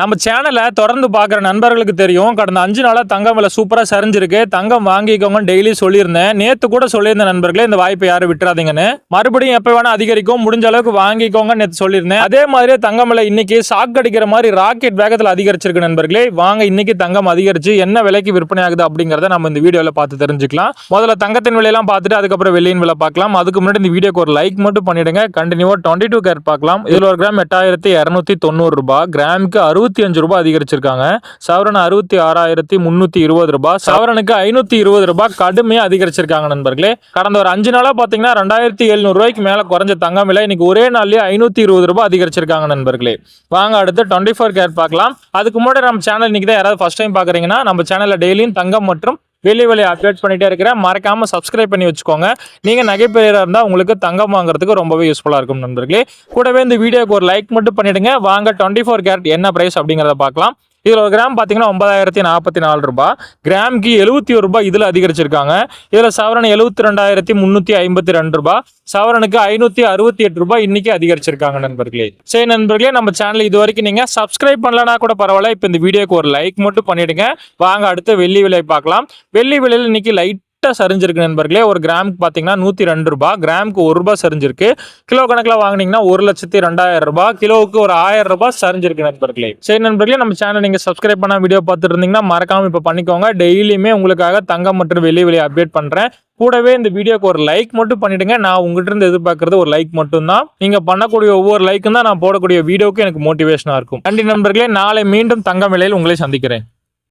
நம்ம சேனலை தொடர்ந்து பார்க்குற நண்பர்களுக்கு தெரியும், கடந்த 5 நாளாக தங்கம் விலை சூப்பராக சரிஞ்சிருக்கு. தங்கம் வாங்கிக்கோங்க டெய்லி சொல்லியிருந்தேன். நேற்று கூட சொல்லியிருந்த நண்பர்களே, இந்த வாய்ப்பை யாரும் விட்டுறாதீங்கன்னு. மறுபடியும் எப்போ வேணா அதிகரிக்கும், முடிஞ்ச அளவுக்கு வாங்கிக்கோங்க நேற்று சொல்லியிருந்தேன். அதே மாதிரியே தங்கம் விலை இன்னைக்கு ஷாக் அடிக்கிற மாதிரி ராக்கெட் வேகத்தில் அதிகரிச்சிருக்கு நண்பர்களே. வாங்க இன்னைக்கு தங்கம் அதிகரிச்சு என்ன விலைக்கு விற்பனை ஆகுது அப்படிங்கிறத நம்ம இந்த வீடியோவில் பார்த்து தெரிஞ்சுக்கலாம். முதல்ல தங்கத்தின் விலையெல்லாம் பார்த்துட்டு அதுக்கப்புறம் வெள்ளியின் விலை பார்க்கலாம். அதுக்கு முன்னாடி இந்த வீடியோக்கு ஒரு லைக் மட்டும் பண்ணிடுங்க. கண்டினியூவா 22 கேரட் பார்க்கலாம். இதில் ஒரு கிராம் 8290 ரூபாய், கிராமுக்கு 65 ரூபாய் அதிகரிச்சிருக்காங்க. சவரன் 66,320 ரூபாய், சவரனுக்கு 520 ரூபாய் கடுமையா அதிகரிச்சிருக்காங்க நண்பர்களே. கடந்த ஒரு 5 நாளா பாத்தீங்கன்னா 2700 ரூபாய்க்கு மேல குறைஞ்ச தங்கம் விலை இன்னைக்கு ஒரே நாள்லயே 520 ரூபாய் அதிகரிச்சிருக்காங்க நண்பர்களே. வாங்க அடுத்து 24 கேரட் பார்க்கலாம். அதுக்கு முன்னாடி நம்ம சேனல் இன்னைக்கு தான் யாராவது ஃபர்ஸ்ட் டைம் பாக்குறீங்கன்னா, நம்ம சேனல்ல டெய்லியும் தங்கம் மற்றும் வெள்ளி விலையை அப்டேட் பண்ணிட்டே இருக்கிறேன். மறக்காம சப்ஸ்கிரைப் பண்ணி வச்சுக்கோங்க. நீங்க நகைப்பெயரா இருந்தா உங்களுக்கு தங்கம் வாங்குறதுக்கு ரொம்பவே யூஸ்ஃபுல்லா இருக்கும் நண்பர்களே. கூடவே இந்த வீடியோக்கு ஒரு லைக் மட்டும் பண்ணிடுங்க. வாங்க 24 கேரட் என்ன பிரைஸ் அப்படிங்கறத பார்க்கலாம். இதில் ஒரு கிராம் பார்த்தீங்கன்னா 9044 ரூபாய், கிராமுக்கு 71 ரூபாய் இதில் அதிகரிச்சிருக்காங்க. இதில் சவரன் 72,352 ரூபாய், சவரனுக்கு 568 ரூபாய் இன்னைக்கு அதிகரிச்சிருக்காங்க நண்பர்களே. சரி நண்பர்களே, நம்ம சேனல் இது வரைக்கும் நீங்க சப்ஸ்கிரைப் பண்ணலனா கூட பரவாயில்ல, இப்போ இந்த வீடியோக்கு ஒரு லைக் மட்டும் பண்ணிடுங்க. வாங்க அடுத்து வெள்ளி விலை பார்க்கலாம். வெள்ளி விலையில் இன்னைக்கு லைட் சரிஞ்சிருக்கு நண்பர்களே. ஒரு கிராமுக்கு பாத்தீங்கன்னா 102 ரூபாய், கிராமுக்கு 1 ரூபாய் சரிஞ்சிருக்கு. கிலோ கணக்கில் வாங்கினீங்கன்னா 1,02,000 ரூபாய், கிலோவுக்கு ஒரு 1000 ரூபாய் சரிஞ்சிருக்கு நண்பர்களே. சரி நண்பர்களே, நம்ம சேனல் நீங்க சப்ஸ்கிரைப் பண்ண வீடியோ பார்த்துட்டு இருந்தீங்கன்னா மறக்காம இப்ப பண்ணிக்கோங்க. டெய்லியுமே உங்களுக்காக தங்கம் மற்றும் வெள்ளி விலை அப்டேட் பண்றேன். கூடவே இந்த வீடியோக்கு ஒரு லைக் மட்டும் பண்ணிடுங்க. நான் உங்ககிட்ட இருந்து எதிர்பார்க்கறது ஒரு லைக் மட்டும் தான். நீங்க பண்ணக்கூடிய ஒவ்வொரு லைக்கும் தான் நான் போடக்கூடிய வீடியோக்கு எனக்கு மோட்டிவேஷனா இருக்கும். நன்றி நண்பர்களே, நாளை மீண்டும் தங்கம் விலையில் உங்களை சந்திக்கிறேன்.